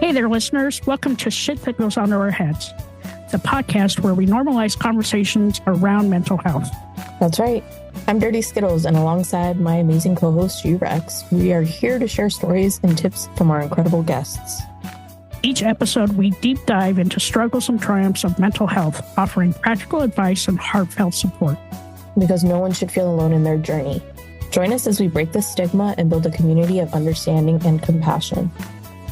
Hey there, listeners. Welcome to Shit That Goes Under Our Heads, the podcast where we normalize conversations around mental health. That's right. I'm Dirty Skittles, and alongside my amazing co-host, G-Rex, we are here to share stories and tips from our incredible guests. Each episode, we deep dive into struggles and triumphs of mental health, offering practical advice and heartfelt support. Because no one should feel alone in their journey. Join us as we break the stigma and build a community of understanding and compassion.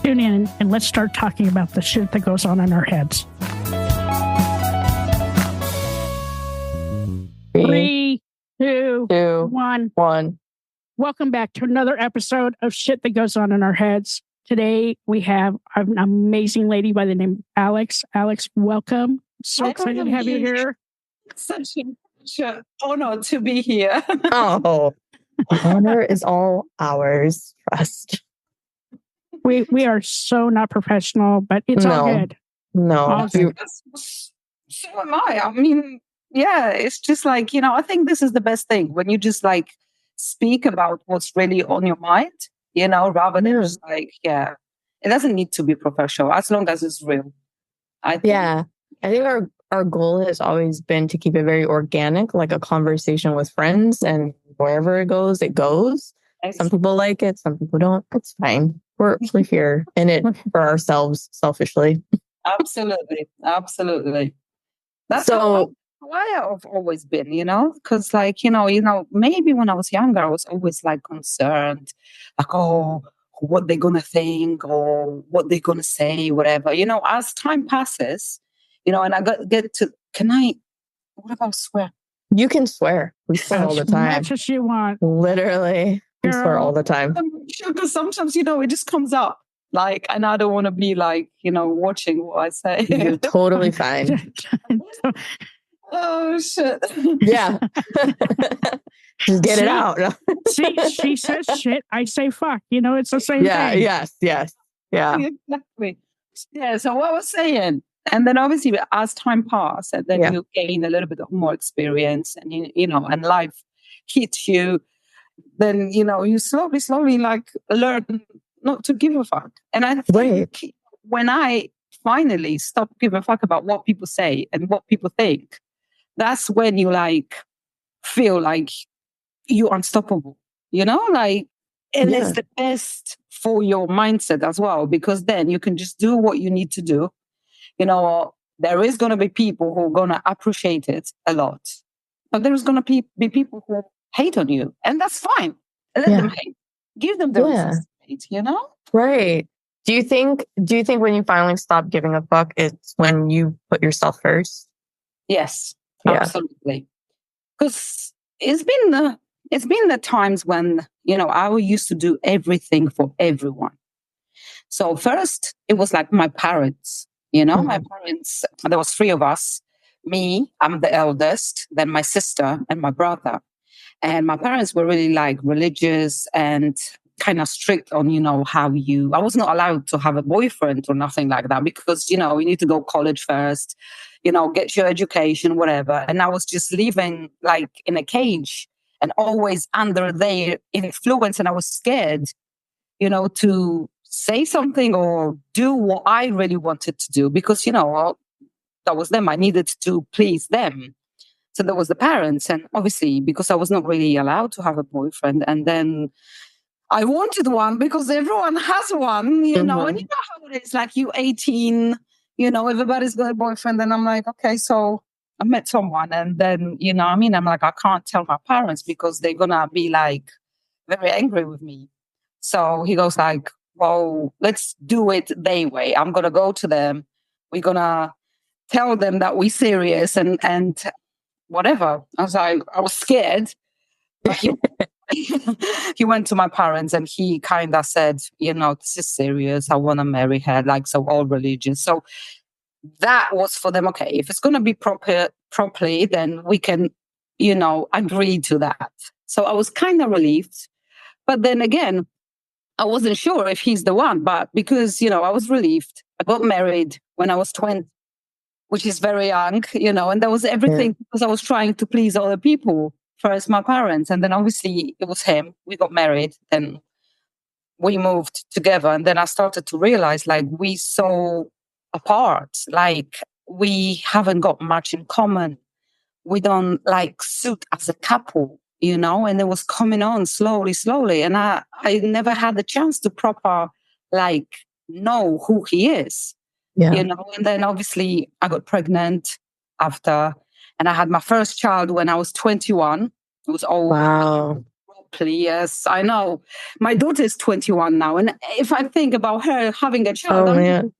Tune in and let's start talking about the shit that goes on in our heads. 3, 2, 1. Welcome back to another episode of Shit That Goes On in Our Heads. Today, we have an amazing lady by the name of Alex. Alex, welcome. So excited to have you here. Such an honor to be here. Oh, the honor is all ours. Trust. We are so not professional, but it's all good. No. All good. So am I. I mean, yeah, it's just like, I think this is the best thing when you just like speak about what's really on your mind. Rather than just like, it doesn't need to be professional as long as it's real. I think our goal has always been to keep it very organic, like a conversation with friends, and wherever it goes, it goes. Some people like it, some people don't. It's fine. We're here in it for ourselves, selfishly. Absolutely. That's so. Why I've always been, because maybe when I was younger, I was always like concerned, like, oh, what they're going to think or what they're going to say, whatever, as time passes, and I get to, what about swear? You can swear. We swear all the time. That's what you want. Literally. We swear all the time. Because sometimes, it just comes up. Like, and I don't want to be like, watching what I say. You're totally fine. Oh, shit. Yeah. Just get it out. She says shit, I say fuck. It's the same thing. Yes. Yeah. Exactly. Yeah, so what I was saying. And then obviously as time passes, and then you gain a little bit of more experience and, and life hits you, then, you slowly like learn not to give a fuck. And I think when I finally stop giving a fuck about what people say and what people think, that's when you like feel like you're unstoppable, and it's the best for your mindset as well, because then you can just do what you need to do. There is going to be people who are going to appreciate it a lot, but there's going to be people who hate on you, and that's fine. Let them hate. Give them the reasons to hate, Right. Do you think when you finally stop giving a fuck, it's when you put yourself first? Yes. Absolutely. Because it's been the times when, I used to do everything for everyone. So first, it was like my parents, my parents, there was 3 of us. Me, I'm the eldest, then my sister and my brother. And my parents were really like religious and kind of strict on, I was not allowed to have a boyfriend or nothing like that because, you need to go college first, get your education, whatever. And I was just living like in a cage and always under their influence. And I was scared, to say something or do what I really wanted to do because, that was them. I needed to please them. So there was the parents. And obviously, because I was not really allowed to have a boyfriend. And then I wanted one because everyone has one, and you know how it is, like you 18, everybody's got a boyfriend. And I'm like, okay, so I met someone. And then, I'm like, I can't tell my parents because they're going to be like very angry with me. So he goes like, well, let's do it their way. I'm going to go to them. We're going to tell them that we're serious and whatever. I was scared. But he went to my parents and he kind of said, this is serious. I want to marry her, like, so all religious. So that was for them. Okay, if it's going to be properly, then we can, agree to that. So I was kind of relieved. But then again, I wasn't sure if he's the one, but because, I was relieved. I got married when I was 20, which is very young, and that was everything because I was trying to please other people. First, my parents, and then obviously it was him. We got married. Then we moved together. And then I started to realize like we so apart, like we haven't got much in common. We don't like suit as a couple, and it was coming on slowly. And I never had the chance to proper like know who he is, and then obviously I got pregnant after, and I had my first child when I was 21. It was all wow. Yes, I know. My daughter is 21 now. And if I think about her having a child, man.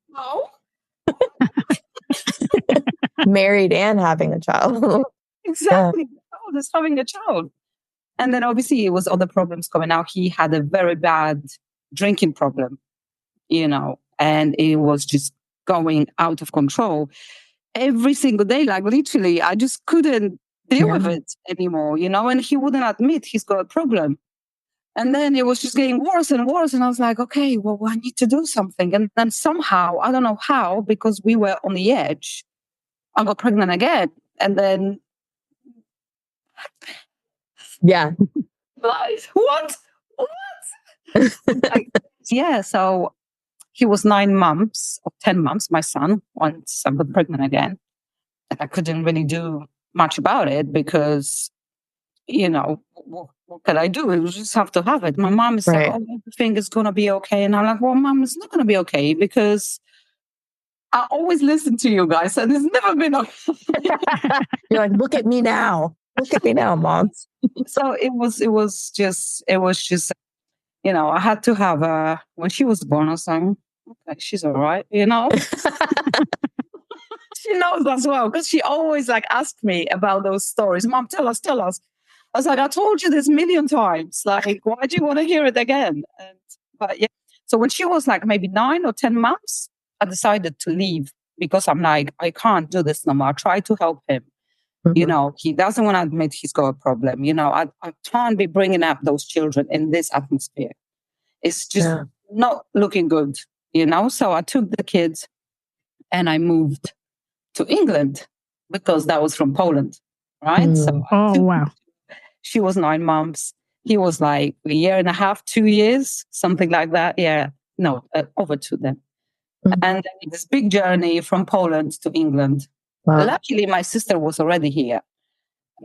Married and having a child. Exactly. Yeah. Oh, just having a child. And then obviously it was other problems coming out. He had a very bad drinking problem, and it was just going out of control every single day. Like literally, I just couldn't deal with it anymore, and he wouldn't admit he's got a problem. And then it was just getting worse and worse. And I was like, okay, well, I need to do something. And then somehow, I don't know how, because we were on the edge, I got pregnant again. And then... Yeah. What? Yeah, so he was 9 months or 10 months, my son, once I got pregnant again. And I couldn't really do much about it because... what can I do? You just have to have it. My mom is like, oh, everything is going to be okay. And I'm like, well, mom, it's not going to be okay because I always listen to you guys and it's never been okay. You're like, look at me now. Look at me now, mom. So it was just, I had to have her. When she was born, I was like, okay, she's all right, She knows as well because she always like asked me about those stories. Mom, tell us. I was like, I told you this 1,000,000 times. Like, why do you want to hear it again? But yeah. So when she was like maybe 9 or 10 months, I decided to leave because I'm like, I can't do this no more. I try to help him. Mm-hmm. He doesn't want to admit he's got a problem. I can't be bringing up those children in this atmosphere. It's just not looking good, So I took the kids and I moved to England because that was from Poland, right? So wow. She was 9 months. He was like 1.5 years, 2 years, something like that. Yeah, no, over 2 then. Mm-hmm. And then this big journey from Poland to England. Wow. Luckily, my sister was already here.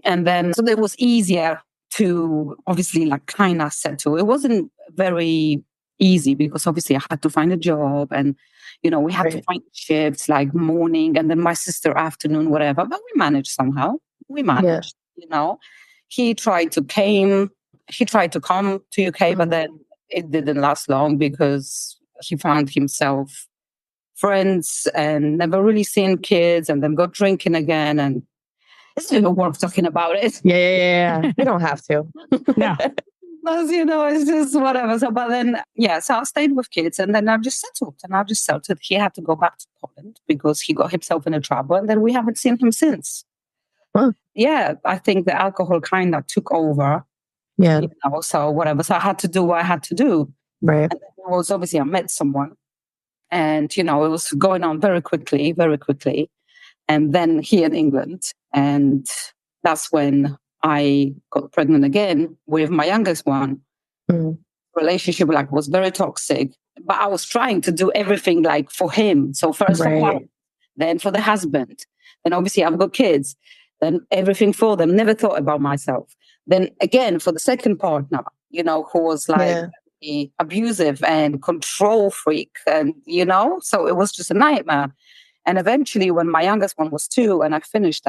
And then, so it was easier to obviously like kind of settle. It wasn't very easy because obviously I had to find a job and, we had to find shifts like morning and then my sister afternoon, whatever. But we managed somehow. We managed, He tried to come to UK, but then it didn't last long because he found himself friends and never really seen kids and then got drinking again. And it's not even worth talking about it. Yeah. You don't have to. No. It's just whatever. So, but then, so I stayed with kids and then I just settled. He had to go back to Poland because he got himself in a trouble and then we haven't seen him since. Huh. Yeah, I think the alcohol kind of took over. Yeah. So whatever. So I had to do what I had to do. Right. And then it was obviously I met someone and, it was going on very quickly. And then here in England. And that's when I got pregnant again with my youngest one. Mm. Relationship was very toxic, but I was trying to do everything for him. So first for him, then for the husband. Then obviously I've got kids. Then everything for them, never thought about myself. Then again, for the second partner, who was abusive and control freak and, so it was just a nightmare. And eventually when my youngest one was 2 and I finished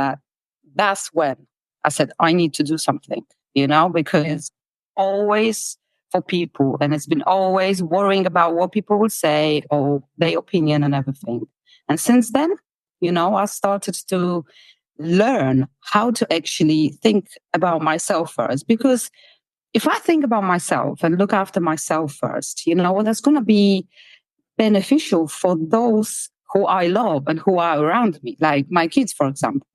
that's when I said, I need to do something, because always for people, and it's been always worrying about what people will say or their opinion and everything. And since then, I started to learn how to actually think about myself first. Because if I think about myself and look after myself first, that's going to be beneficial for those who I love and who are around me, like my kids, for example.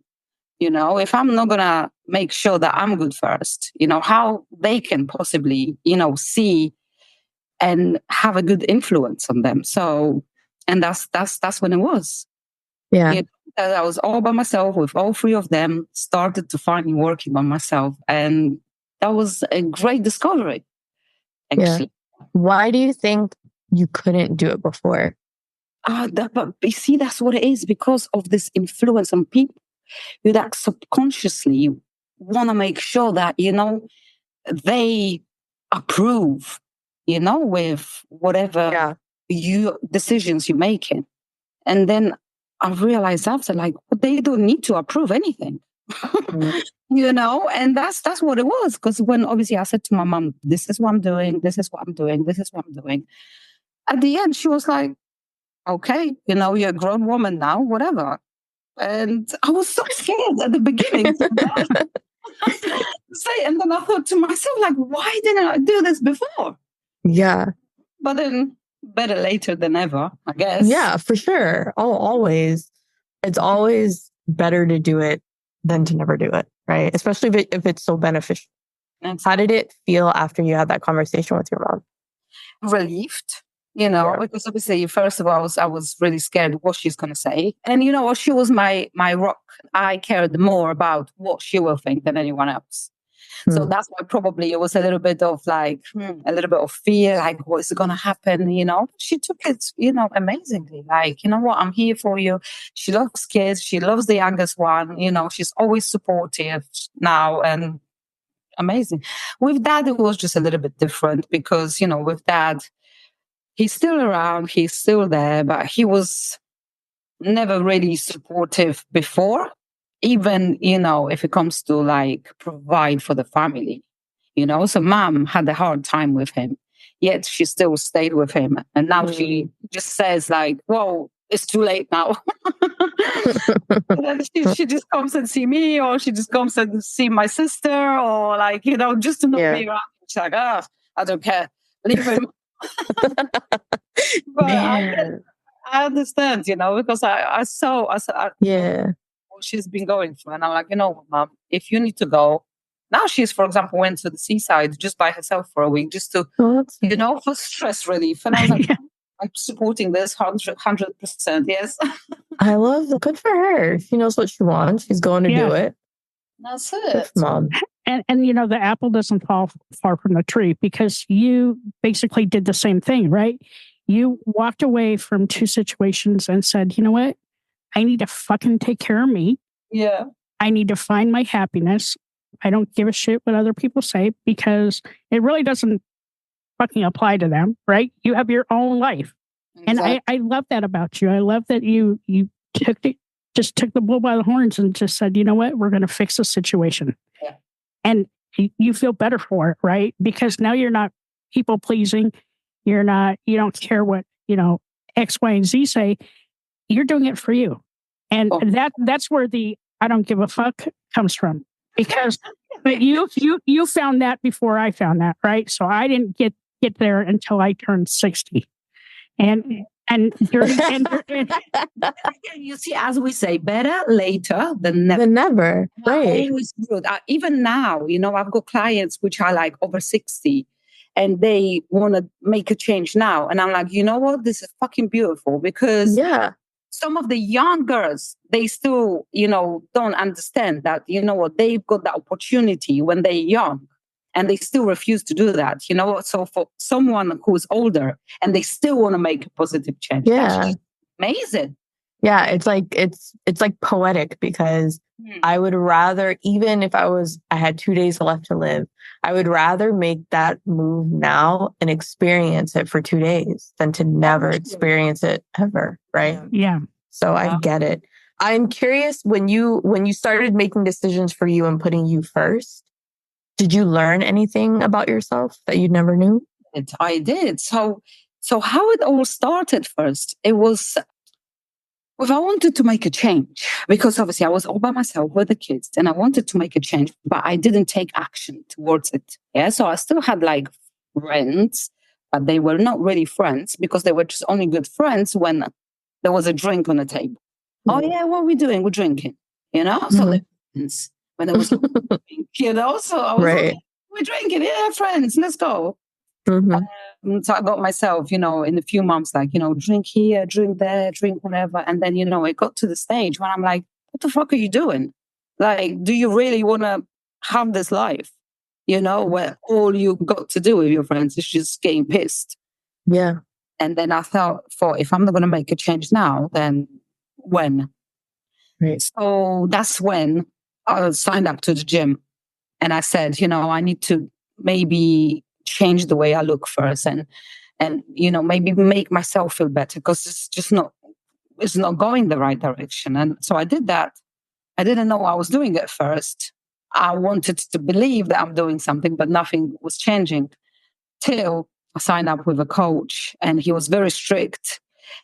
If I'm not going to make sure that I'm good first, how they can possibly, see and have a good influence on them. So, and that's when it was. Yeah. I was all by myself with all 3 of them, started to finally working on myself. And that was a great discovery, actually. Yeah. Why do you think you couldn't do it before? But you see, that's what it is, because of this influence on people. You that subconsciously want to make sure that, they approve, with whatever decisions you're making. And then I realized after, like, they don't need to approve anything. And that's what it was. Because when obviously I said to my mom, this is what I'm doing, this is what I'm doing, this is what I'm doing. At the end, she was like, okay, you're a grown woman now, whatever. And I was so scared at the beginning. And then I thought to myself, like, why didn't I do this before? Yeah. But then better later than ever, I guess. Yeah, for sure. Oh, always. It's always better to do it than to never do it, right? Especially if it's so beneficial. How did it feel after you had that conversation with your mom? Relieved. Because obviously, first of all, I was really scared what she's going to say. And she was my rock. I cared more about what she will think than anyone else. So that's why probably it was a little bit of like, a little bit of fear, like, what is going to happen? She took it, amazingly. Like, you know what, I'm here for you. She loves kids. She loves the youngest one. She's always supportive now, and amazing. With Dad, it was just a little bit different because, with Dad, he's still around, he's still there, but he was never really supportive before. Even, if it comes to like provide for the family, So Mom had a hard time with him, yet she still stayed with him. And now she just says like, whoa, it's too late now. And then she just comes and see me, or she just comes and see my sister, or like, just to not be around. She's like, I don't care. Leave him. But I understand, because I saw what she's been going through, and I'm like, Mom, if you need to go. Now she's, for example, went to the seaside just by herself for a week, just to, for stress relief. And I was like, I'm supporting this 100%. Yes. I love it. Good for her. She knows what she wants. She's going to do it. That's it. Mom. And the apple doesn't fall far from the tree, because you basically did the same thing, right? You walked away from two situations and said, you know what? I need to fucking take care of me. Yeah. I need to find my happiness. I don't give a shit what other people say, because it really doesn't fucking apply to them, right? You have your own life. Exactly. And I love that about you. I love that you took the bull by the horns and just said, you know what? We're going to fix the situation. Yeah. And you feel better for it, right? Because now you're not people pleasing. You don't care what, X, Y, and Z say. You're doing it for you. And that's where the I don't give a fuck comes from. Because but you found that before I found that, right? So I didn't get there until I turned 60. And you see, as we say, better later than never. Than never, right? Always good. Even now, I've got clients which are like over 60, and they want to make a change now. And I'm like, you know what? This is fucking beautiful, because some of the young girls, they still, don't understand that, they've got that opportunity when they're young. And they still refuse to do that, So for someone who's older and they still want to make a positive change, that's amazing. Yeah, it's like poetic, because I would rather, even if I had 2 days left to live, I would rather make that move now and experience it for 2 days than to never experience it ever, right? Yeah. So I get it. I'm curious, when you started making decisions for you and putting you first, did you learn anything about yourself that you never knew? I did. So how it all started first, it was, I wanted to make a change, because obviously I was all by myself with the kids, and I wanted to make a change, but I didn't take action towards it. Yeah. So I still had like friends, but they were not really friends, because they were just only good friends when there was a drink on the table. Oh yeah, what are we doing? We're drinking, So the friends, when there was, so I was like, we're drinking, friends, let's go. So I got myself, in a few months, like, drink here, drink there, drink whatever. And then, it got to the stage when I'm like, what the fuck are you doing? Like, do you really want to have this life? where all you got to do with your friends is just getting pissed. Yeah. And then I thought, if I'm not going to make a change now, then when? Right. So that's when I signed up to the gym. And I said, I need to maybe change the way I look first and maybe make myself feel better, because it's not going the right direction. And so I did that. I didn't know I was doing it first. I wanted to believe that I'm doing something, but nothing was changing till I signed up with a coach, and he was very strict.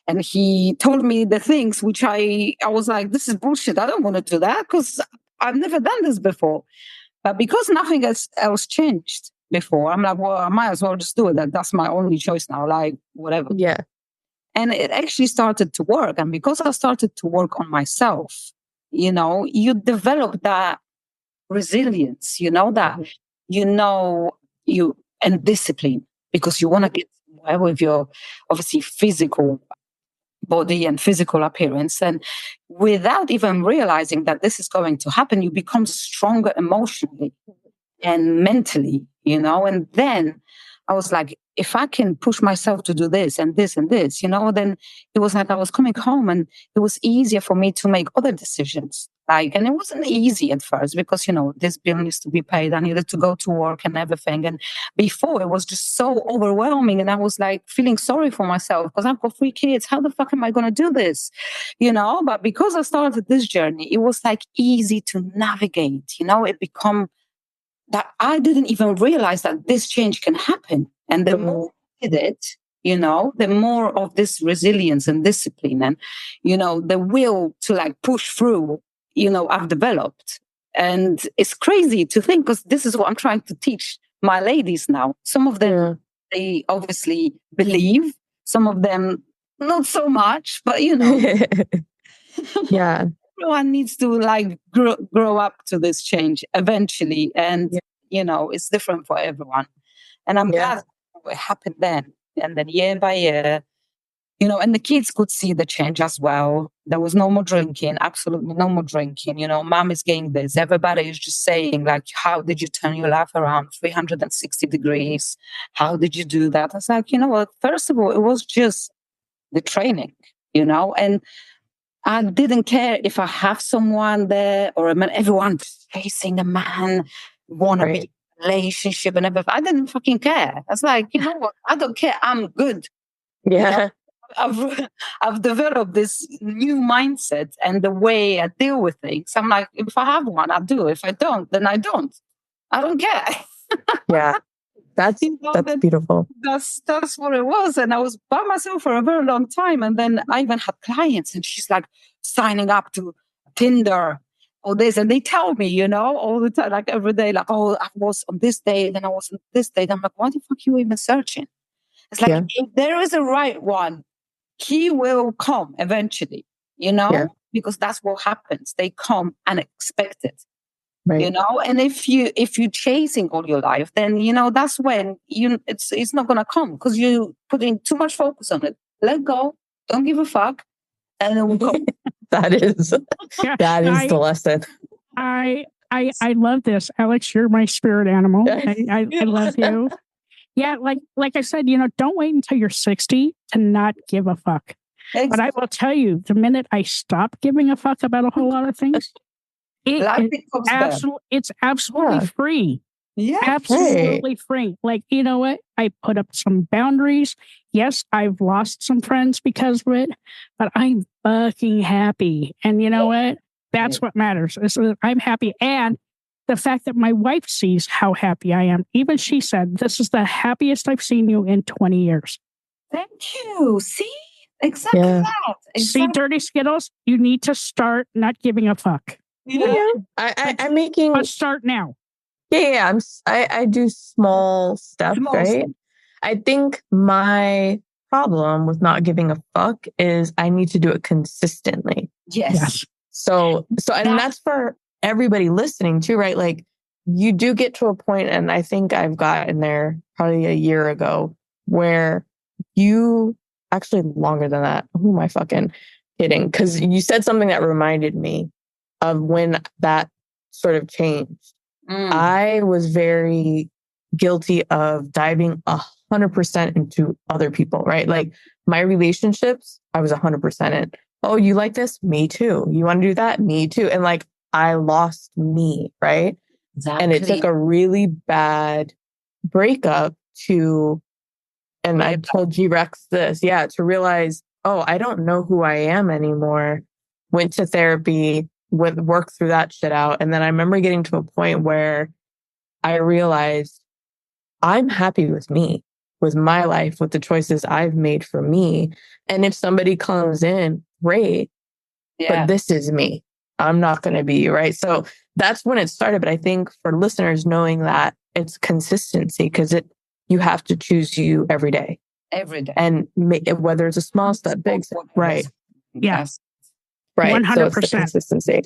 And he told me the things which I was like, this is bullshit. I don't want to do that because I've never done this before. But because nothing else changed before, I'm like, well, I might as well just do it. That's my only choice now, like whatever. Yeah. And it actually started to work. And because I started to work on myself, you develop that resilience, and discipline, because you want to get well with your obviously physical body and physical appearance. And without even realizing that this is going to happen, you become stronger emotionally and mentally, and then I was like, if I can push myself to do this and this and this, then it was like I was coming home and it was easier for me to make other decisions. And it wasn't easy at first because, this bill needs to be paid. I needed to go to work and everything. And before it was just so overwhelming. And I was like feeling sorry for myself because I've got 3 kids. How the fuck am I going to do this? But because I started this journey, it was like easy to navigate, it become that I didn't even realize that this change can happen. And the more I did it, the more of this resilience and discipline and, the will to like push through, I've developed. And it's crazy to think, because this is what I'm trying to teach my ladies now. Some of them, they obviously believe, some of them not so much, but Yeah. Everyone needs to like grow up to this change eventually. And, it's different for everyone. And I'm glad it happened then. And then year by year, and the kids could see the change as well. There was no more drinking, absolutely no more drinking. Mom is getting this. Everybody is just saying, like, how did you turn your life around 360 degrees? How did you do that? I was like, what? First of all, it was just the training, and I didn't care if I have someone there or a man. Everyone chasing a man, want to be in a relationship and everything. I didn't fucking care. I was like, you know what? I don't care. I'm good. Yeah. I've developed this new mindset and the way I deal with things. I'm like, if I have one, I do. If I don't, then I don't. I don't care. Yeah. That's beautiful. That's what it was. And I was by myself for a very long time. And then I even had clients and she's like signing up to Tinder, all this. And they tell me, all the time, like every day, like, oh, I was on this day, then I was on this day. I'm like, what the fuck are you even searching? It's like, if there is a right one, he will come eventually, because that's what happens. They come unexpected. Right. And if you're chasing all your life, then that's when it's not gonna come, because you're putting too much focus on it. Let go, don't give a fuck, and it will come. That is the lesson. I love this, Alex. You're my spirit animal. I love you. Yeah, like I said, don't wait until you're 60 to not give a fuck. Exactly. But I will tell you, the minute I stopped giving a fuck about a whole lot of things, it's absolutely free. Yeah, absolutely free. Like, you know what? I put up some boundaries. Yes, I've lost some friends because of it, but I'm fucking happy. And you know what? That's what matters. I'm happy. And the fact that my wife sees how happy I am, even she said, this is the happiest I've seen you in 20 years. Thank you. See? Exactly that. Exactly. See, Dirty Skittles, you need to start not giving a fuck. Yeah. I'm making... Let's start now. Yeah. I do small stuff, right? I think my problem with not giving a fuck is I need to do it consistently. Yes. So and that's for everybody listening too, right? Like, you do get to a point, and I think I've gotten there probably a year ago, where you actually longer than that. Who am I fucking kidding? Because you said something that reminded me of when that sort of changed. I was very guilty of diving 100% into other people, right? Like my relationships, I was 100% in. Oh, you like this? Me too. You want to do that? Me too. And like, I lost me, right? Exactly. And it took a really bad breakup and I told G-Rex this, to realize, oh, I don't know who I am anymore. Went to therapy, worked through that shit out. And then I remember getting to a point where I realized I'm happy with me, with my life, with the choices I've made for me. And if somebody comes in, great, but this is me. I'm not going to be you, right? So that's when it started. But I think for listeners, knowing that it's consistency, because you have to choose you every day. Every day. And whether it's a small step, big step. Right. Yes. Right. 100%. So it's the consistency.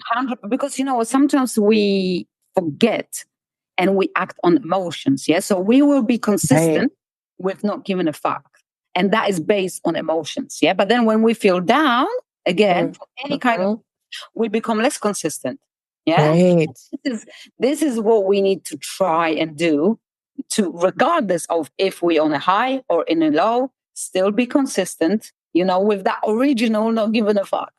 Because, sometimes we forget and we act on emotions. Yeah. So we will be consistent with not giving a fuck. And that is based on emotions. Yeah. But then when we feel down, again, for any kind of, we become less consistent. Yeah. Right. This is what we need to try and do, to, regardless of if we're on a high or in a low, still be consistent, with that original not giving a fuck.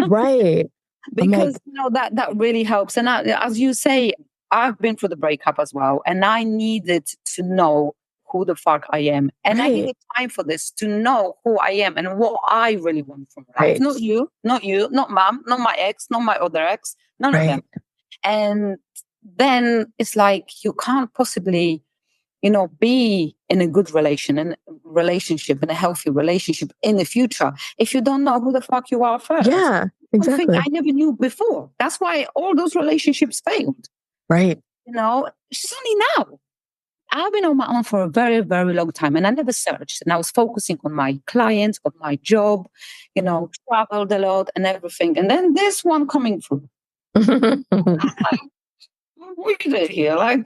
Right. Because that really helps. And as you say, I've been through the breakup as well, and I needed to know who the fuck I am. And I needed time for this, to know who I am and what I really want from life. Not you, not mom, not my ex, not my other ex, none of them. And then it's like, you can't possibly, be in a good relationship, in a healthy relationship in the future, if you don't know who the fuck you are first. Yeah, exactly. Something I never knew before. That's why all those relationships failed. Right. It's only now. I've been on my own for a very, very long time, and I never searched. And I was focusing on my clients, on my job, traveled a lot and everything. And then this one coming through. We did here, words,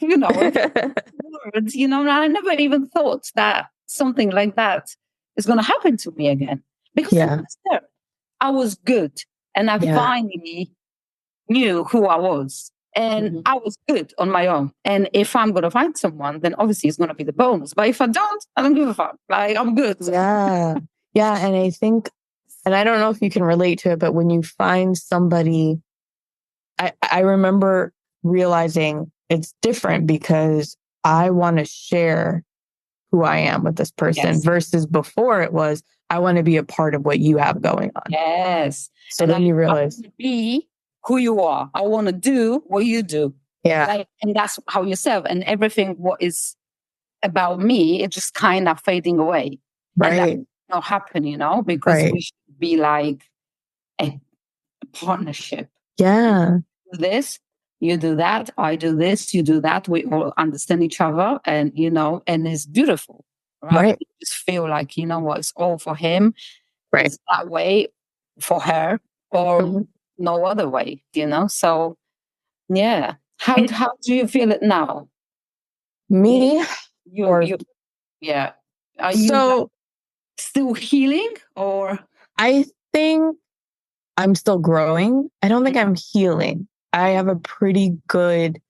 I never even thought that something like that is going to happen to me again. Because I was good, and I finally knew who I was. And I was good on my own. And if I'm going to find someone, then obviously it's going to be the bonus. But if I don't give a fuck. Like, I'm good. Yeah. Yeah. And I think, and I don't know if you can relate to it, but when you find somebody, I remember realizing it's different because I want to share who I am with this person versus before it was, I want to be a part of what you have going on. Yes. So then you realize, be who you are. I want to do what you do. Yeah. And that's how yourself, and everything what is about me, it's just kind of fading away. Right. And that not happen, because we should be like a partnership. Yeah. This, you do that, I do this, you do that. We all understand each other, and and it's beautiful. Right. You just feel like, what, it's all for him. Right. It's that way for her, or no other way, So yeah. How do you feel it now? Me? You yeah. Are you still healing, or? I think I'm still growing. I don't think I'm healing. I have a pretty good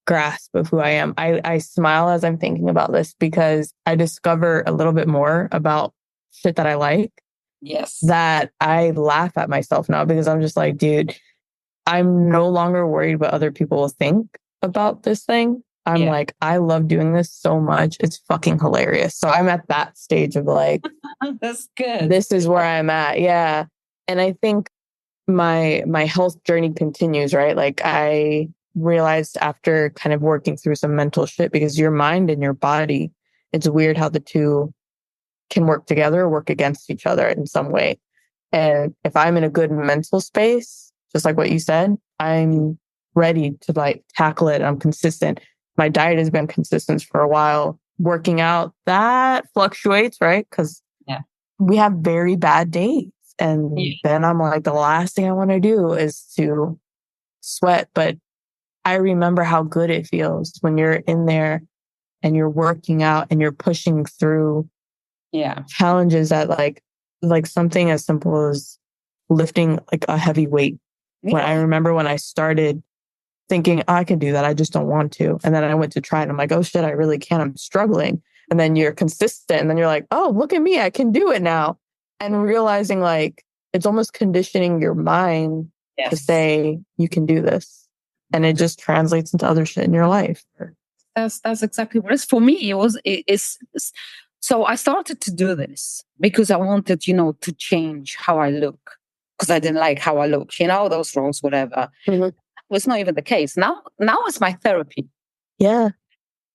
grasp of who I am. I smile as I'm thinking about this because I discover a little bit more about shit that I like. Yes. That I laugh at myself now because I'm just like, dude, I'm no longer worried what other people will think about this thing. I'm like, I love doing this so much. It's fucking hilarious. So I'm at that stage of like, that's good. This is where I'm at. Yeah. And I think my health journey continues, right? Like I realized after kind of working through some mental shit, because your mind and your body, it's weird how the two can work together or work against each other in some way. And if I'm in a good mental space, just like what you said, I'm ready to like tackle it. I'm consistent. My diet has been consistent for a while. Working out, that fluctuates, right? Because we have very bad days. And then I'm like, the last thing I want to do is to sweat. But I remember how good it feels when you're in there and you're working out and you're pushing through challenges that like something as simple as lifting like a heavy weight. When I remember when I started thinking, I can do that. I just don't want to. And then I went to try it. I'm like, oh shit, I really can. I'm struggling. And then you're consistent. And then you're like, oh, look at me. I can do it now. And realizing like, it's almost conditioning your mind to say, you can do this. And it just translates into other shit in your life. That's exactly what it is. For me, it's so I started to do this because I wanted, to change how I look. Because I didn't like how I looked, those roles, whatever. Mm-hmm. It was not even the case. Now it's my therapy. Yeah.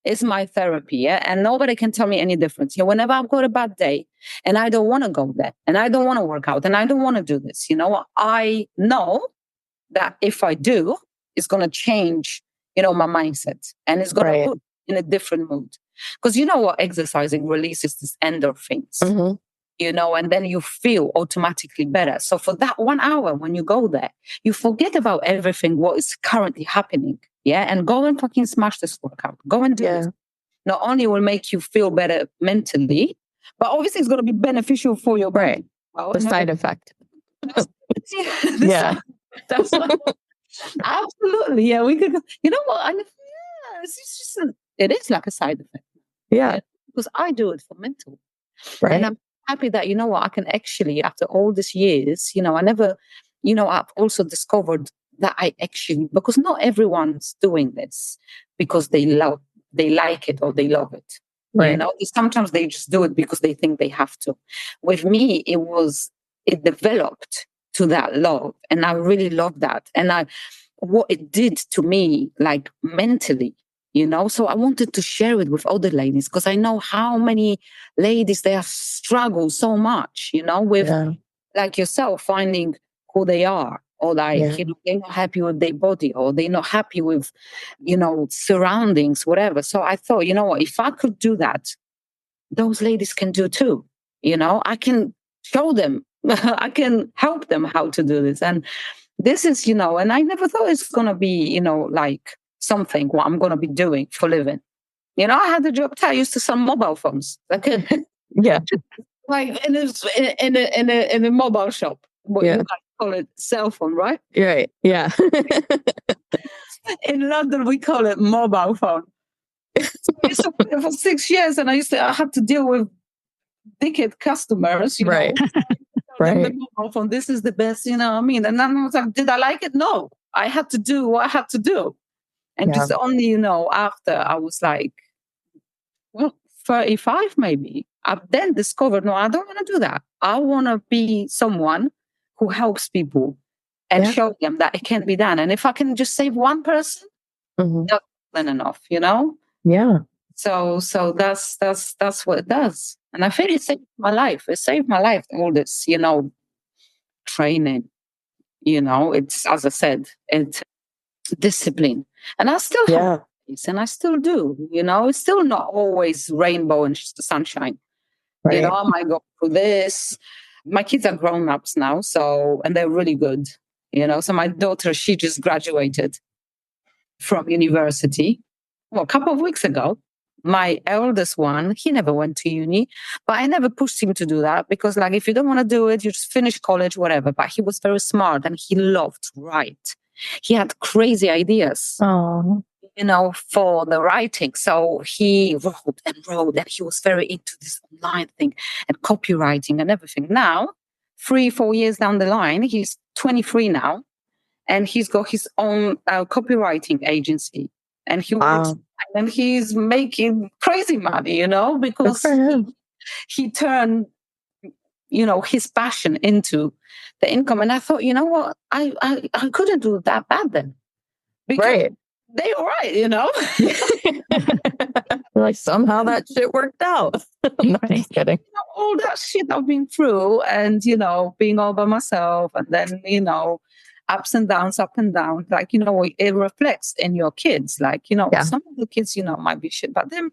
It's my therapy, yeah? And nobody can tell me any difference. Whenever I've got a bad day and I don't want to go there and I don't want to work out and I don't want to do this, I know that if I do, it's going to change, my mindset and it's going to put in a different mood. Because you know what? Exercising releases these endorphins, and then you feel automatically better. So for that 1 hour, when you go there, you forget about everything, what is currently happening. Yeah. And go and fucking smash this workout. Go and do it. Not only will make you feel better mentally, but obviously it's going to be beneficial for your brain. Well, the side effect. That's absolutely. Yeah. We could, you know what? It's just it is like a side effect. Yeah. Because I do it for mental. Right. And I'm happy that, I can actually, after all these years, I never, I've also discovered that I actually, because not everyone's doing this because they like it or they love it. Right. Sometimes they just do it because they think they have to. With me, it developed to that love. And I really love that. And what it did to me, like mentally, so I wanted to share it with other ladies because I know how many ladies they have struggled so much, with like yourself finding who they are, or like, they're not happy with their body, or they're not happy with, surroundings, whatever. So I thought, what, if I could do that, those ladies can do too. I can show them, I can help them how to do this. And this is, and I never thought it's going to be, like something what I'm going to be doing for living. I had a job I used to sell mobile phones. Like, like in a mobile shop. What you guys call it, cell phone, right? Right. Yeah. In London, we call it mobile phone. So for 6 years, and I had to deal with dickhead customers. Right. The mobile phone. This is the best. You know what I mean? And then I was like, did I like it? No. I had to do what I had to do. And just only, after I was like, 35 maybe, I've then discovered, no, I don't want to do that. I want to be someone who helps people and show them that it can be done. And if I can just save one person, that's not enough, Yeah. So that's what it does. And I think it saved my life. It saved my life, all this, training, it's, as I said, it's discipline. And I still have this, and I still do, it's still not always rainbow and sunshine. Right. I might go through this. My kids are grown-ups now, and they're really good, So my daughter, she just graduated from university, a couple of weeks ago. My eldest one, he never went to uni, but I never pushed him to do that because, like, if you don't want to do it, you just finish college, whatever. But he was very smart and he loved to write. He had crazy ideas, for the writing. So he wrote, and he was very into this online thing and copywriting and everything. Now, 3-4 years down the line, he's 23 now, and he's got his own copywriting agency. And he's making crazy money, because he turned, his passion into the income. And I thought, you know what, I couldn't do that bad then. Because they were right, Like somehow that shit worked out. I'm not just kidding. All that shit I've been through, and being all by myself, and then ups and downs, like, it reflects in your kids. Like, some of the kids, might be shit, but they're not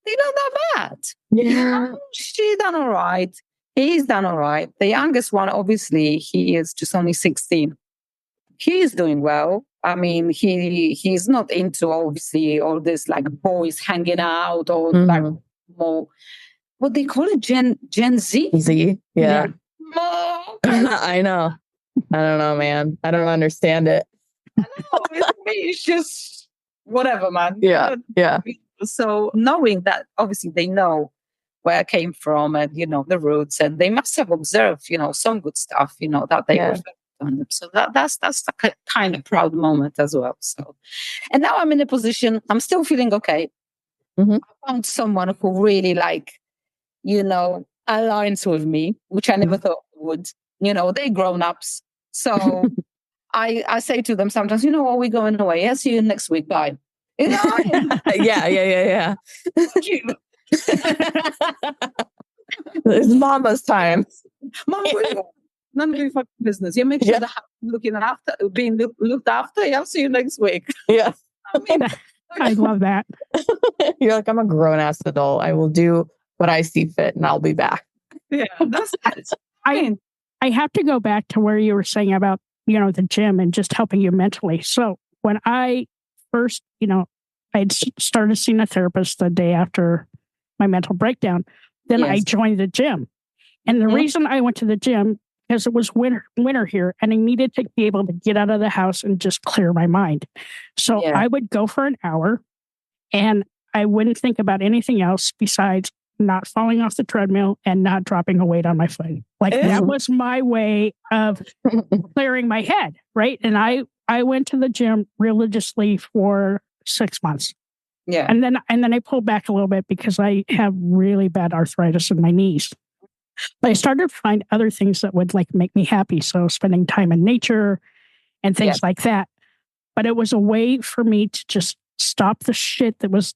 that bad. Yeah. She done all right. He's done all right. The youngest one, obviously, he is just only 16. He's doing well. I mean, he's not into, obviously, all this, like, boys hanging out or like more, what they call it, Gen Z? Z, yeah. More. I know. I don't know, man. I don't understand it. I know, it's just whatever, man. Yeah. Yeah. So knowing that, obviously they know where I came from and, the roots, and they must have observed, some good stuff, that they reflect on them. So that's a kind of proud moment as well. So, and now I'm in a position, I'm still feeling okay. Mm-hmm. I found someone who really aligns with me, which I never thought would. They're grown-ups. So I say to them sometimes, are we going away? Yeah, see you next week. Bye. Yeah. It's mama's time. Mom, none of your fucking business. You make sure the house is being looked after. Yeah, I'll see you next week. Yeah. I love that. You're like, I'm a grown-ass adult. I will do what I see fit and I'll be back. Yeah, that's I have to go back to where you were saying about, the gym and just helping you mentally. So when I first, I had started seeing a therapist the day after my mental breakdown, then I joined the gym. And the reason I went to the gym, because it was winter here and I needed to be able to get out of the house and just clear my mind. So I would go for an hour and I wouldn't think about anything else besides not falling off the treadmill and not dropping a weight on my foot. Like that was my way of clearing my head, right? And I went to the gym religiously for 6 months. Yeah. And then I pulled back a little bit because I have really bad arthritis in my knees. But I started to find other things that would make me happy. So spending time in nature and things like that. But it was a way for me to just stop the shit that was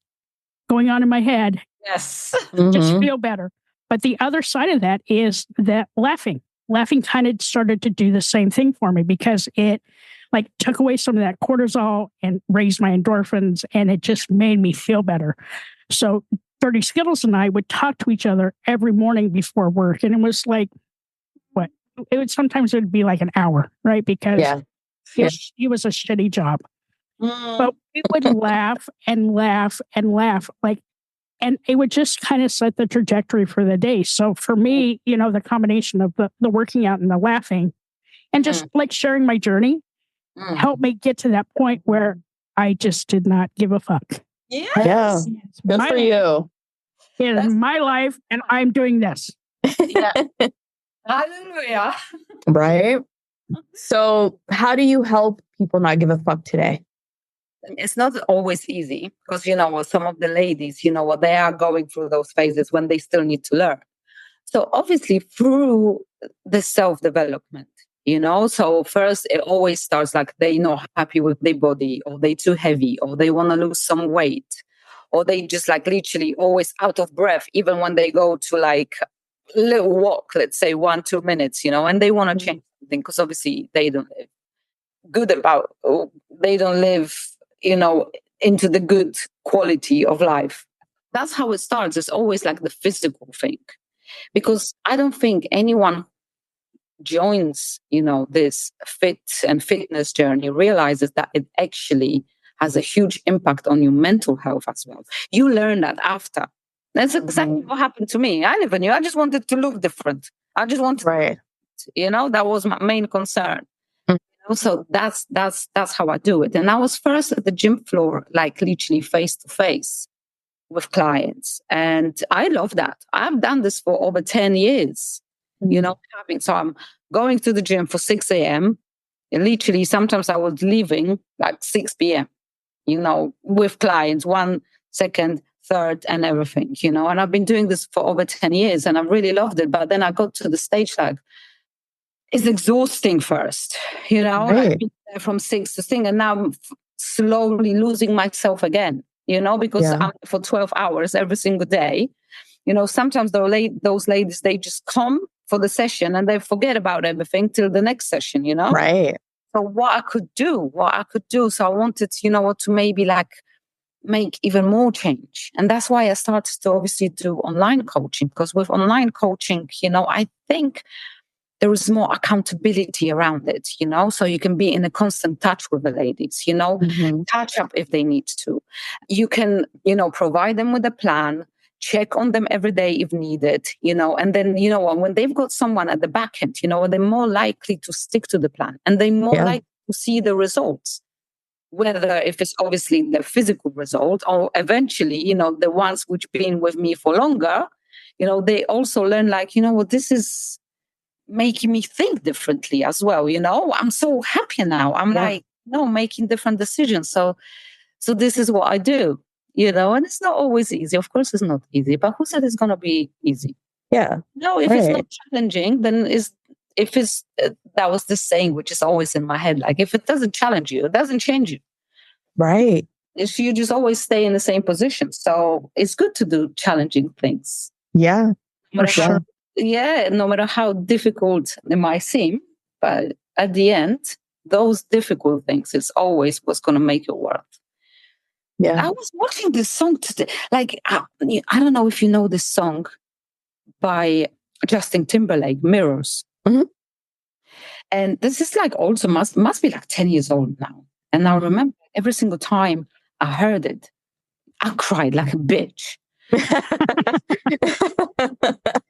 going on in my head. Yes. Just feel better. But the other side of that is that laughing kind of started to do the same thing for me because it took away some of that cortisol and raised my endorphins, and it just made me feel better. So Dirty Skittles and I would talk to each other every morning before work. And it was sometimes it would be an hour, right? Because it was a shitty job. But we would laugh and laugh and laugh. And it would just kind of set the trajectory for the day. So for me, the combination of the working out and the laughing and just sharing my journey helped me get to that point where I just did not give a fuck. Yes. Yeah. Good for you. It is my life and I'm doing this. Yeah. Hallelujah. Right? So how do you help people not give a fuck today? It's not always easy because, some of the ladies, they are going through those phases when they still need to learn. So obviously through the self-development, so first it always starts they're not happy with their body, or they're too heavy, or they want to lose some weight, or they just literally always out of breath, even when they go to a little walk, let's say 1-2 minutes, and they want to change something because obviously they don't live into the good quality of life. That's how it starts. It's always the physical thing, because I don't think anyone joins, this fitness journey realizes that it actually has a huge impact on your mental health as well. You learn that after. That's exactly what happened to me. I never knew. I just wanted to look different. I just wanted, that was my main concern. So that's how I do it. And I was first at the gym floor, literally face to face with clients. And I love that. I've done this for over 10 years, so I'm going to the gym for 6 a.m. And literally sometimes I was leaving 6 p.m., with clients, 1 second, third and everything, and I've been doing this for over 10 years and I've really loved it. But then I got to the stage it's exhausting first, Right. I've been there from 6 to thing, and now I'm slowly losing myself again, because I'm for 12 hours every single day. Sometimes those ladies, they just come for the session and they forget about everything till the next session, Right. So what I could do. So I wanted, to maybe make even more change. And that's why I started to obviously do online coaching, because with online coaching, I think there is more accountability around it, so you can be in a constant touch with the ladies, touch up if they need to. You can, provide them with a plan, check on them every day if needed, and then, when they've got someone at the back end, they're more likely to stick to the plan and they're more likely to see the results. whether if it's obviously the physical result or eventually, the ones which been with me for longer, they also learn like, what this is making me think differently as well. I'm so happy now. I'm like, making different decisions. So this is what I do, and it's not always easy. Of course, it's not easy, but who said it's going to be easy? Yeah. No, if it's not challenging, then that was the saying, which is always in my head. Like, if it doesn't challenge you, it doesn't change you. Right. If you just always stay in the same position. So it's good to do challenging things. Yeah. For sure. No matter how difficult it might seem, but at the end, those difficult things is always what's going to make it worth. Yeah. I was watching this song today. Like, I don't know if you know this song by Justin Timberlake, Mirrors. Mm-hmm. And this is like also must be like 10 years old now. And I remember every single time I heard it, I cried like a bitch.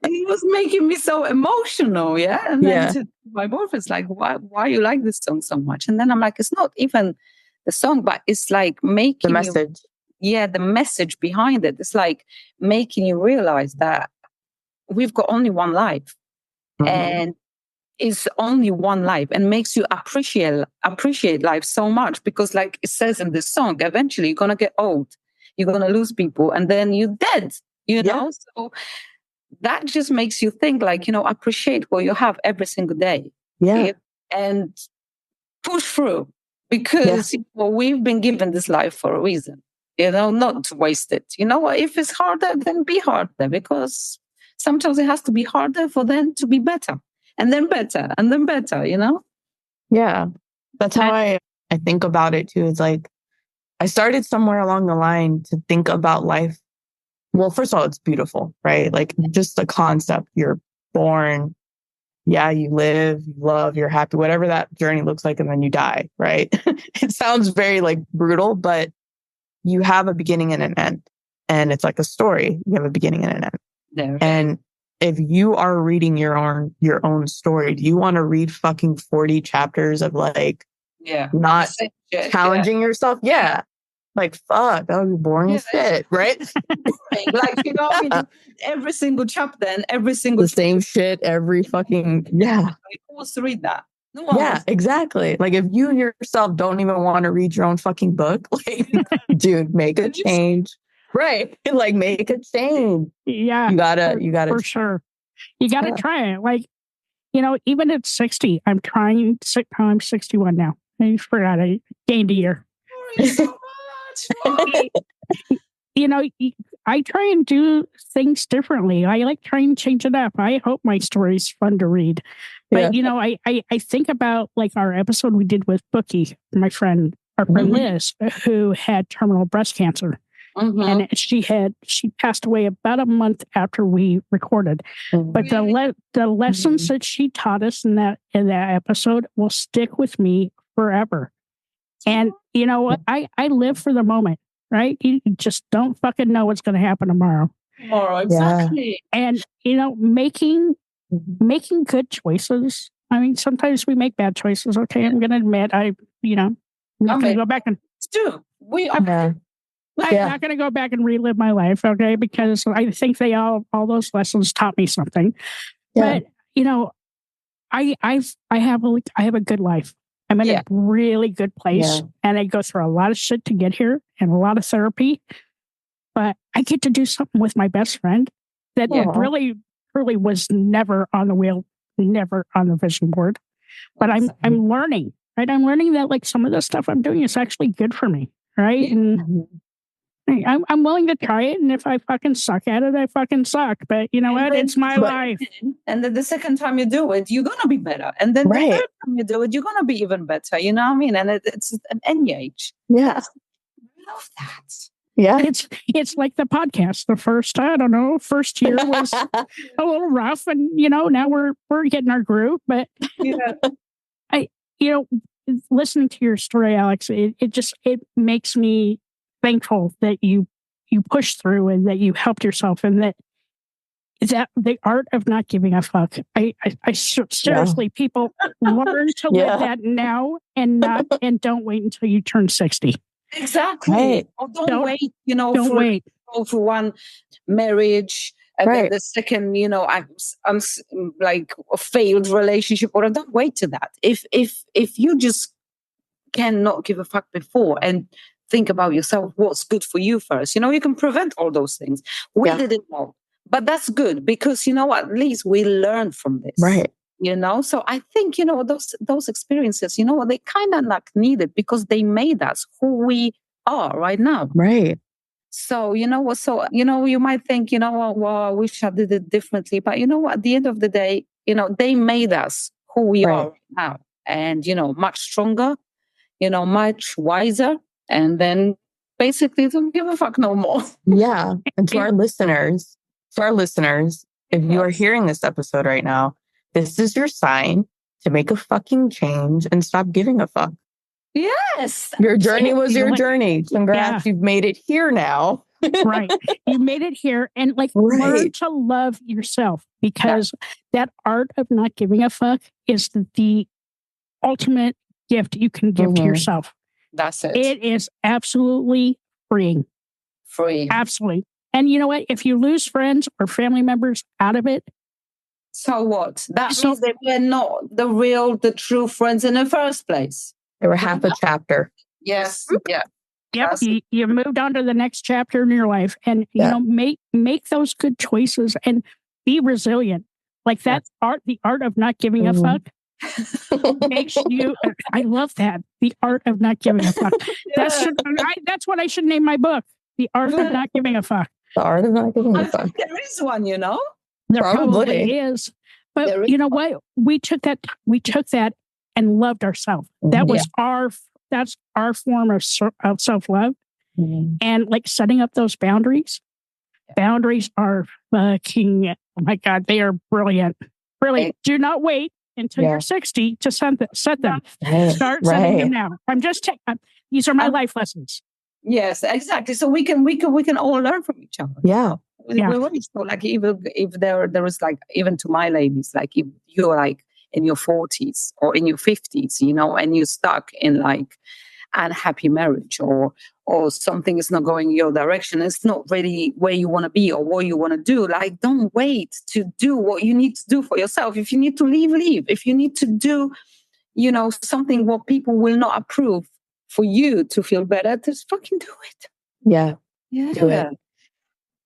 It was making me so emotional, yeah. And then my boyfriend's like, why you like this song so much? And then I'm like, it's not even the song, but it's like making the message. The message behind it. It's like making you realize that we've got only one life, and it's only one life, and makes you appreciate life so much, because like it says in this song, eventually you're gonna get old, you're gonna lose people, and then you're dead. So that just makes you think like, appreciate what you have every single day. And push through, because we've been given this life for a reason, not to waste it. If it's harder, then be harder, because sometimes it has to be harder for them to be better, and then better, and then better, Yeah. That's how I think about it too. It's like, I started somewhere along the line to think about life. Well, first of all, it's beautiful, right? Like, just the concept, you're born, you live, you love, you're happy, whatever that journey looks like, and then you die, right? It sounds very like brutal, but you have a beginning and an end. And it's like a story. You have a beginning and an end. And if you are reading your own story, do you want to read fucking 40 chapters of like, not challenging yourself? Yeah. Like, fuck, that would be boring as shit, right? Like, every single chapter and every single... The same shit, every fucking... Yeah. Who wants to read that? No one wants. Exactly. Like, if you yourself don't even want to read your own fucking book, like, dude, make a change. Right. Like, make a change. Yeah. You gotta... For sure. You gotta try it. Like, even at 60, I'm 61 now. I forgot I gained a year. I try and do things differently. I like trying to change it up. I hope my story's fun to read. But, I think about like our episode we did with Bookie, our friend Liz, who had terminal breast cancer. And she passed away about a month after we recorded. But the lessons that she taught us in that episode will stick with me forever. And you know what? I live for the moment, right? You just don't fucking know what's going to happen tomorrow. Exactly. And making good choices. I mean, sometimes we make bad choices. Okay, I'm going to admit, I'm not going to go back and do. I'm not going to go back and relive my life, okay? Because I think all those lessons taught me something. Yeah. But I have a good life. I'm in a really good place, and I go through a lot of shit to get here and a lot of therapy. But I get to do something with my best friend that really was never on the wheel, never on the vision board. But I'm learning, right? I'm learning that like some of the stuff I'm doing is actually good for me, right? And I'm willing to try it, and if I fucking suck at it, I fucking suck. But you know what? It's my life. And then the second time you do it, you're gonna be better. And then the third time you do it, you're gonna be even better. You know what I mean? And it's an NH. Yeah, I love that. Yeah, it's like the podcast. The first year was a little rough, and now we're getting our groove. But listening to your story, Alex, it makes me thankful that you pushed through and that you helped yourself, and that that the art of not giving a fuck. Seriously, people learn to live that now and don't wait until you turn 60. Exactly. Right. Or don't wait, don't wait. For one marriage and Right. then the second, I'm like a failed relationship, or don't wait to that. If you just cannot give a fuck before and think about yourself, what's good for you first, you can prevent all those things. We didn't know. But that's good because, at least we learn from this. Right. So I think, those experiences, they kind of like needed because they made us who we are right now. Right. So, you might think, well, I wish I did it differently. But, at the end of the day, they made us who we are right now. And, much stronger, much wiser. And then basically don't give a fuck no more. Yeah. And to our listeners, if you are hearing this episode right now, this is your sign to make a fucking change and stop giving a fuck. Yes. Your journey was your journey. Congrats. You've made it here now. Right. You made it here and learn to love yourself because that art of not giving a fuck is the ultimate gift you can give to yourself. That's it. It is absolutely freeing. Free. Absolutely. And you know what? If you lose friends or family members out of it, so what? That means they were not the true friends in the first place. They were half a chapter. Yes. Yeah. Yep. You moved on to the next chapter in your life, and make those good choices and be resilient. Like that art, the art of not giving a fuck, makes you. I love that. The art of not giving a fuck. That's what I should name my book. The art of not giving a fuck. The art of not giving a fuck. There is one, There probably is. But you know what? We took that and loved ourselves. That was that's our form of self-love. Mm-hmm. And setting up those boundaries. Boundaries are fucking, oh my God, they are brilliant. Brilliant. Do not wait until you're 60 to set them. Start setting them now. I'm just these are my life lessons. Yes, exactly. So we can all learn from each other. Yeah. Even if there was even to my ladies, if you're in your 40s or in your 50s, and you're stuck in unhappy marriage or something is not going your direction, it's not really where you want to be or what you want to do. Don't wait to do what you need to do for yourself. If you need to leave. If you need to do, something what people will not approve for you to feel better, just fucking do it. Yeah. Yeah. Do it.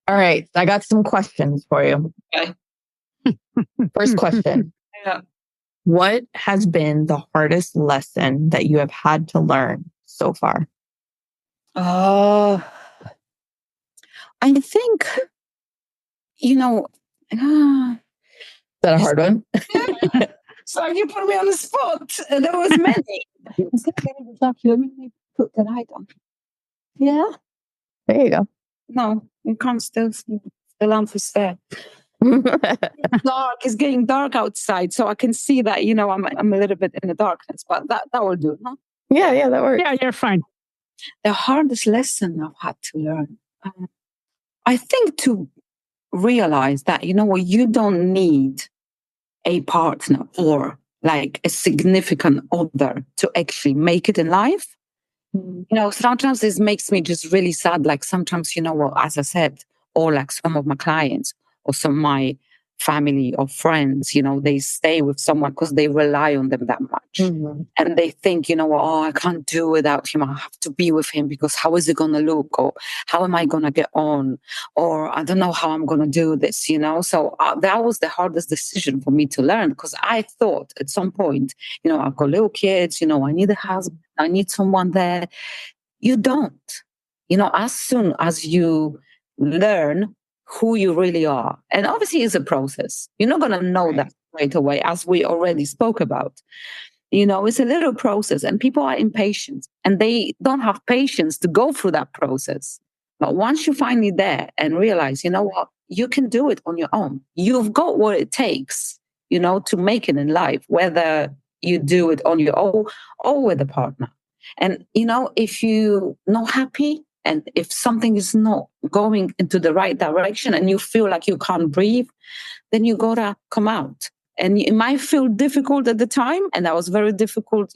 All right. I got some questions for you. Okay. First question. Yeah. What has been the hardest lesson that you have had to learn so far? I think, Is that a hard one? So you put me on the spot. There was many. Let me put the light on. Yeah. There you go. No, you can't still see. The lamp is there. It's dark. It's getting dark outside, so I can see that. I'm a little bit in the darkness, but that will do, huh? Yeah, that works. Yeah, you're fine. The hardest lesson I've had to learn, I think, to realize that you don't need a partner or a significant other to actually make it in life. Sometimes this makes me just really sad. Sometimes, as I said, or some of my clients or some of my family or friends, they stay with someone because they rely on them that much. Mm-hmm. And they think, I can't do without him. I have to be with him because how is it going to look? Or how am I going to get on? Or I don't know how I'm going to do this, So that was the hardest decision for me to learn because I thought at some point, I've got little kids, I need a husband, I need someone there. You don't. As soon as you learn who you really are. And obviously it's a process. You're not going to know that right away, as we already spoke about. It's a little process and people are impatient and they don't have patience to go through that process. But once you're finally there and realize, what, you can do it on your own. You've got what it takes, to make it in life, whether you do it on your own or with a partner. And, if you're not happy And if something is not going into the right direction and you feel like you can't breathe, then you gotta come out. And it might feel difficult at the time. And that was very difficult,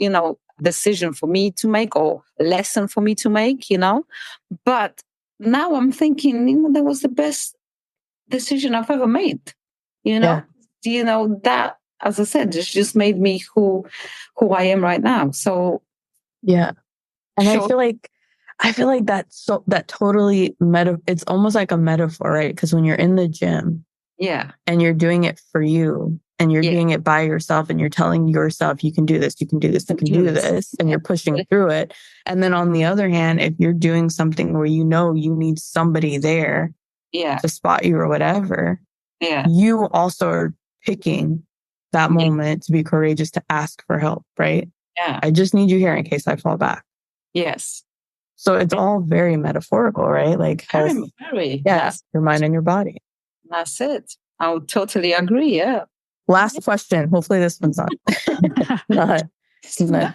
decision for me to make or lesson for me to make, But now I'm thinking, that was the best decision I've ever made. That, as I said, just made me who I am right now. So yeah. And sure. I feel like that totally it's almost like a metaphor, right? Because when you're in the gym, and you're doing it for you, and you're doing it by yourself, and you're telling yourself you can do this, you can do this, you can do this, and you're pushing through it. And then on the other hand, if you're doing something where you need somebody there to spot you or whatever, you also are picking that moment to be courageous to ask for help, right? Yeah. I just need you here in case I fall back. Yes. So it's all very metaphorical, right? Like health, very. Your mind and your body. That's it. I would totally agree. Yeah. Last question. Hopefully this one's not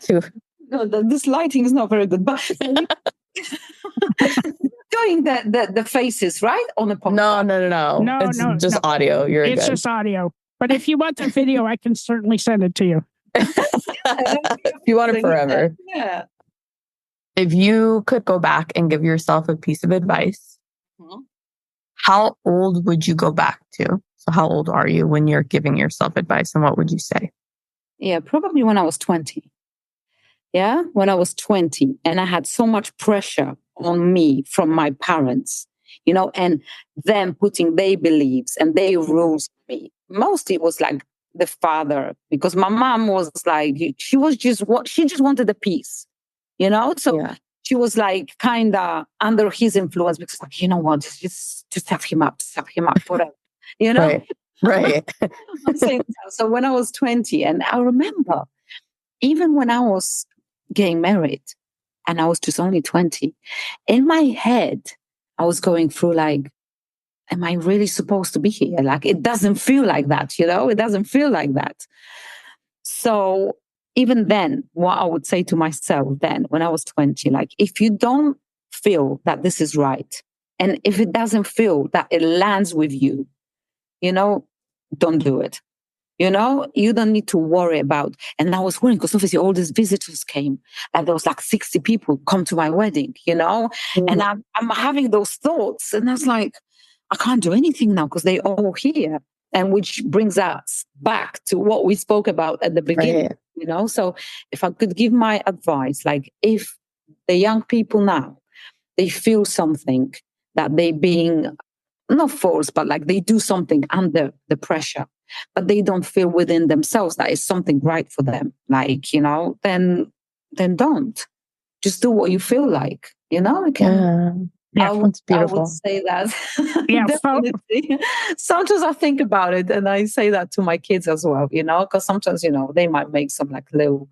too. No, this lighting is not very good. But doing the faces, right? On the podcast. No. It's just audio. It's just audio. But if you want the video, I can certainly send it to you. If you want it forever. Yeah. If you could go back and give yourself a piece of advice, how old would you go back to? So how old are you when you're giving yourself advice, and what would you say? Yeah, probably when I was 20. Yeah, when I was 20, and I had so much pressure on me from my parents, and them putting their beliefs and their rules on me. Mostly it was like the father, because my mom was like, she just wanted a peace, So she was like kind of under his influence, because like, you know what, just have him up, whatever, Right. So when I was 20, and I remember even when I was getting married and I was just only 20, in my head, I was going through like, am I really supposed to be here? Like, it doesn't feel like that, it doesn't feel like that. So even then, what I would say to myself then when I was 20, like, if you don't feel that this is right, and if it doesn't feel that it lands with you, don't do it. You don't need to worry about. And I was worrying because obviously all these visitors came, and there was like 60 people come to my wedding, and I'm having those thoughts, and I was like, I can't do anything now because they're all here. And which brings us back to what we spoke about at the beginning, So if I could give my advice, like if the young people now, they feel something that they being not forced, but like they do something under the pressure, but they don't feel within themselves that is something right for them, like, then don't. Just do what you feel like, Yeah, that's beautiful. I would say that. Yeah, definitely. Sometimes I think about it, and I say that to my kids as well, because sometimes, they might make some like little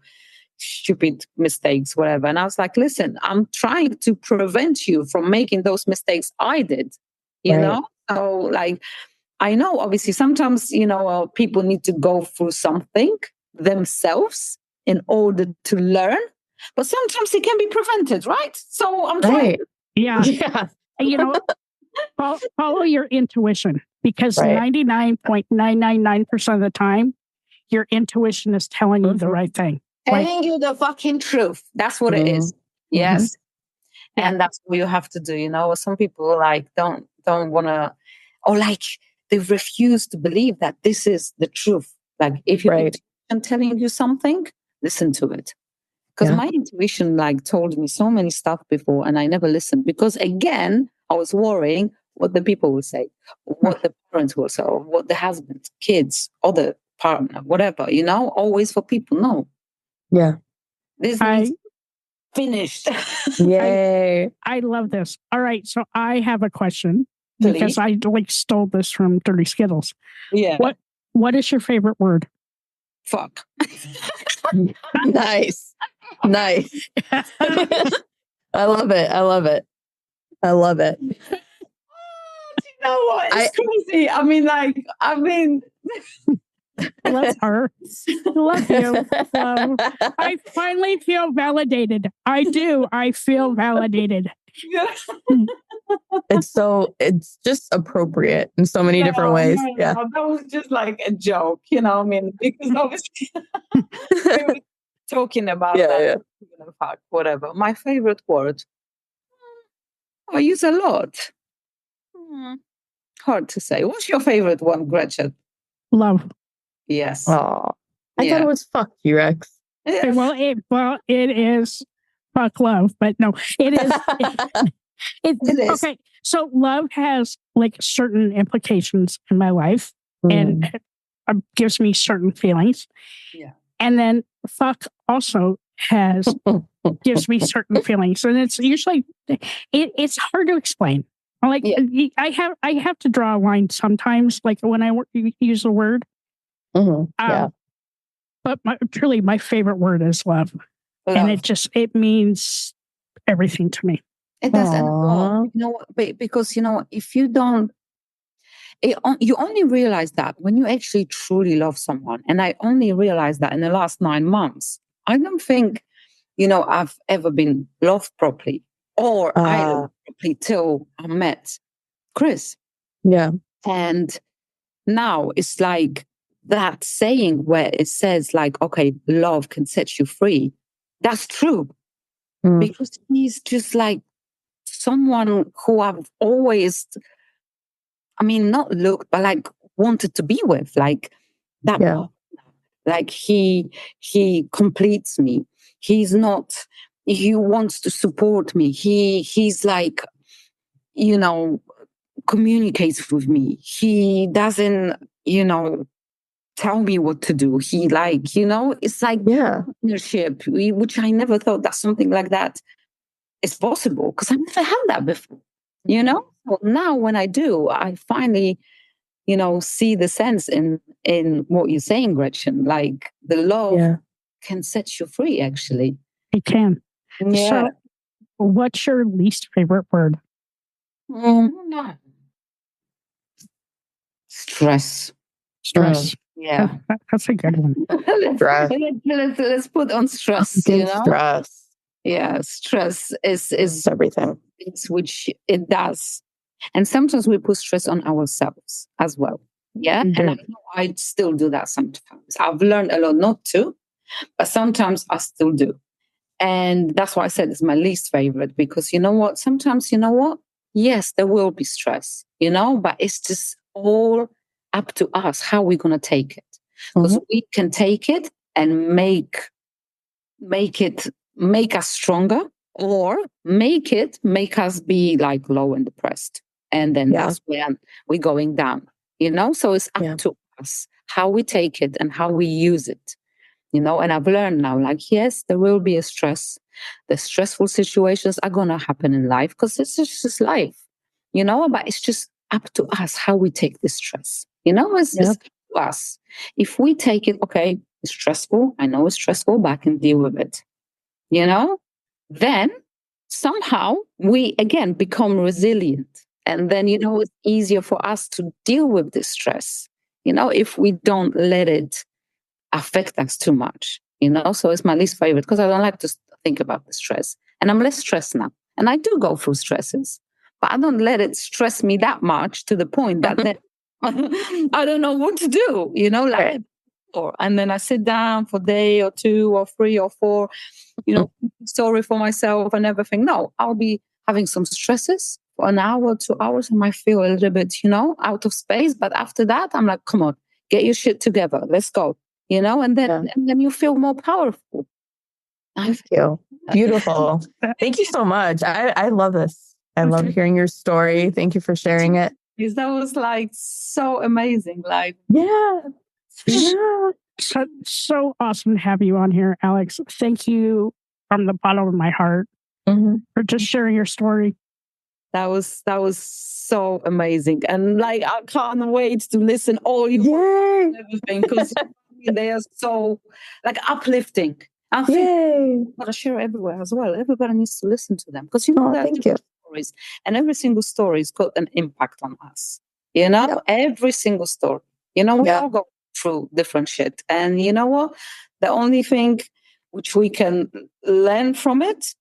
stupid mistakes, whatever. And I was like, listen, I'm trying to prevent you from making those mistakes I did, you know? So like, I know obviously sometimes, people need to go through something themselves in order to learn, but sometimes it can be prevented, right? So I'm trying. Yeah. Follow your intuition, because 99.999% of the time, your intuition is telling you the right thing. Telling you the fucking truth. That's what it is. Yes. And that's what you have to do. Some people like don't want to, or like they refuse to believe that this is the truth. Like if you're telling you something, listen to it. Because my intuition like told me so many stuff before, and I never listened, because again, I was worrying what the people will say, what the parents will say, or what the husband, kids, other partner, whatever, always for people. No. Yeah. This is finished. Yay. I love this. All right. So I have a question, because I like stole this from Dirty Skittles. Yeah. What is your favorite word? Fuck. Nice. I love it. You know what? It's crazy. Bless her. Love you. I finally feel validated. I do. I feel validated. It's just appropriate in so many different ways. Yeah. That was just like a joke, I mean, because obviously we were talking about that. In fact, whatever. My favorite word, I use a lot. Hard to say. What's your favorite one, Gretchen? Love. Yes. Oh, I thought it was fuck you, Rex. Yes. Well, it is fuck love, but no, it is. It is. Okay. So love has like certain implications in my life and it gives me certain feelings. Yeah. And then fuck also gives me certain feelings. And it's usually, it's hard to explain. Like I have to draw a line sometimes, like when I use a word. Yeah. But truly my favorite word is love. And it means everything to me. It does. Because, if you don't, you only realize that when you actually truly love someone. And I only realized that in the last 9 months. I don't think, I've ever been loved properly or I loved properly till I met Chris. Yeah. And now it's like that saying where it says like, okay, love can set you free. That's true. Because he's just like someone who I've always, not looked, but like wanted to be with, like that. Yeah. Like he completes me. He wants to support me. He's like, communicates with me. He doesn't, tell me what to do. He it's like partnership, which I never thought that something like that is possible because I never had that before. So now when I do, I finally, see the sense in what you're saying, Gretchen. Like the love can set you free. Actually, it can. Yeah. So, what's your least favorite word? Stress. Yeah, that's a good one. let's put on stress. Stress. Yeah, stress is everything. It's which it does, and sometimes we put stress on ourselves as well. Yeah, and I know I still do that sometimes. I've learned a lot not to, but sometimes I still do, and that's why I said it's my least favorite because you know what? Sometimes yes, there will be stress, but it's just all up to us how we're gonna take it because we can take it and make us stronger or make us be like low and depressed. And then that's when we're going down, so it's up to us how we take it and how we use it, and I've learned now, like, yes, there will be a stress. The stressful situations are going to happen in life because it's just life, but it's just up to us how we take the stress, it's up to us. If we take it, okay, it's stressful. I know it's stressful, but I can deal with it. Then somehow we again become resilient. And then, it's easier for us to deal with this stress, if we don't let it affect us too much, So it's my least favorite because I don't like to think about the stress. And I'm less stressed now. And I do go through stresses, but I don't let it stress me that much to the point that then I don't know what to do, and then I sit down for a day or 2 or 3 or 4, sorry for myself and everything. No, I'll be having some stresses for an hour, 2 hours. I might feel a little bit, out of space. But after that, I'm like, come on, get your shit together. Let's go, and then you feel more powerful. Thank you. Beautiful. Thank you so much. I love this. I love hearing your story. Thank you for sharing it. That was like so amazing. Like, So awesome to have you on here, Alex. Thank you from the bottom of my heart for just sharing your story. That was so amazing. And like, I can't wait to listen all your and everything because they are so like uplifting. I think I've got to share everywhere as well. Everybody needs to listen to them because thank you. Stories, and every single story's got an impact on us. Every single story. We all go through different shit, and you know what? The only thing which we can learn from it,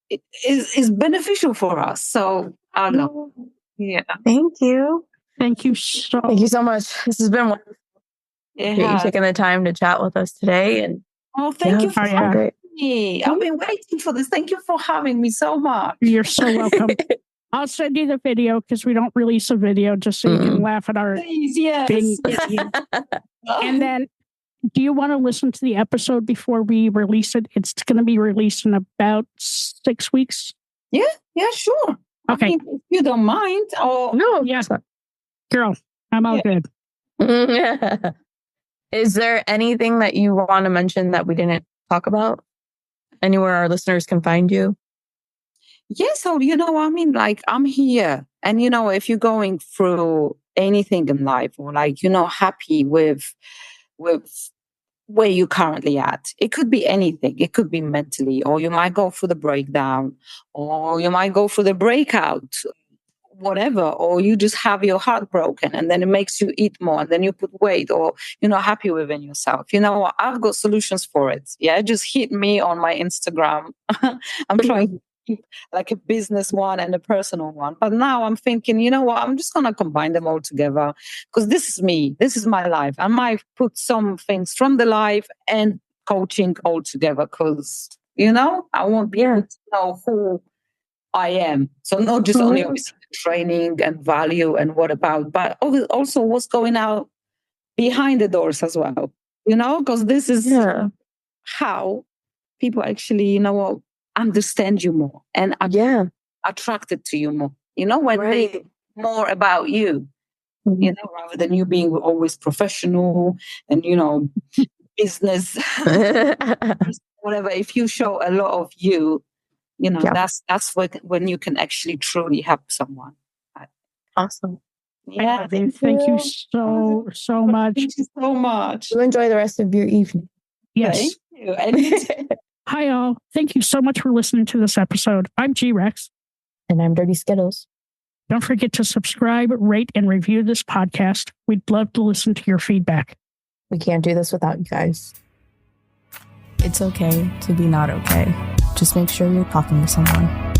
is beneficial for us. So I don't know. Yeah. Thank you. Thank you so much. This has been wonderful. Appreciate you taking the time to chat with us today. And thank you for having me. I've been waiting for this. Thank you for having me so much. You're so welcome. I'll send you the video because we don't release a video just so you can laugh at our yes. And then, do you want to listen to the episode before we release it? It's going to be released in about 6 weeks. Yeah, sure. Okay. I mean, if you don't mind. No, yes. Girl, I'm all good. Is there anything that you want to mention that we didn't talk about? Anywhere our listeners can find you? Yes. So, I mean, like, I'm here. And, if you're going through anything in life or like, happy with where you're currently at, it could be anything. It could be mentally, or you might go through the breakdown, or you might go through the breakout, whatever, or you just have your heart broken and then it makes you eat more and then you put weight, or you're not happy within yourself. I've got solutions for it. Yeah, just hit me on my Instagram. I'm trying to keep like a business one and a personal one, but now I'm thinking, you know what, I'm just gonna combine them all together because this is me, this is my life. I might put some things from the life and coaching all together because I want people to know who I am. So not just only obviously training and value and what about, but also what's going out behind the doors as well. Because this is how people actually, understand you more and are attracted to you more. When they more about you, rather than you being always professional and business, whatever. If you show a lot of you. That's when you can actually truly help someone. Awesome. Yeah. Thank you so much. Thank you so much. You enjoy the rest of your evening. Yes. Thank you. Hi, all. Thank you so much for listening to this episode. I'm G-Rex. And I'm Dirty Skittles. Don't forget to subscribe, rate, and review this podcast. We'd love to listen to your feedback. We can't do this without you guys. It's okay to be not okay. Just make sure you're talking to someone.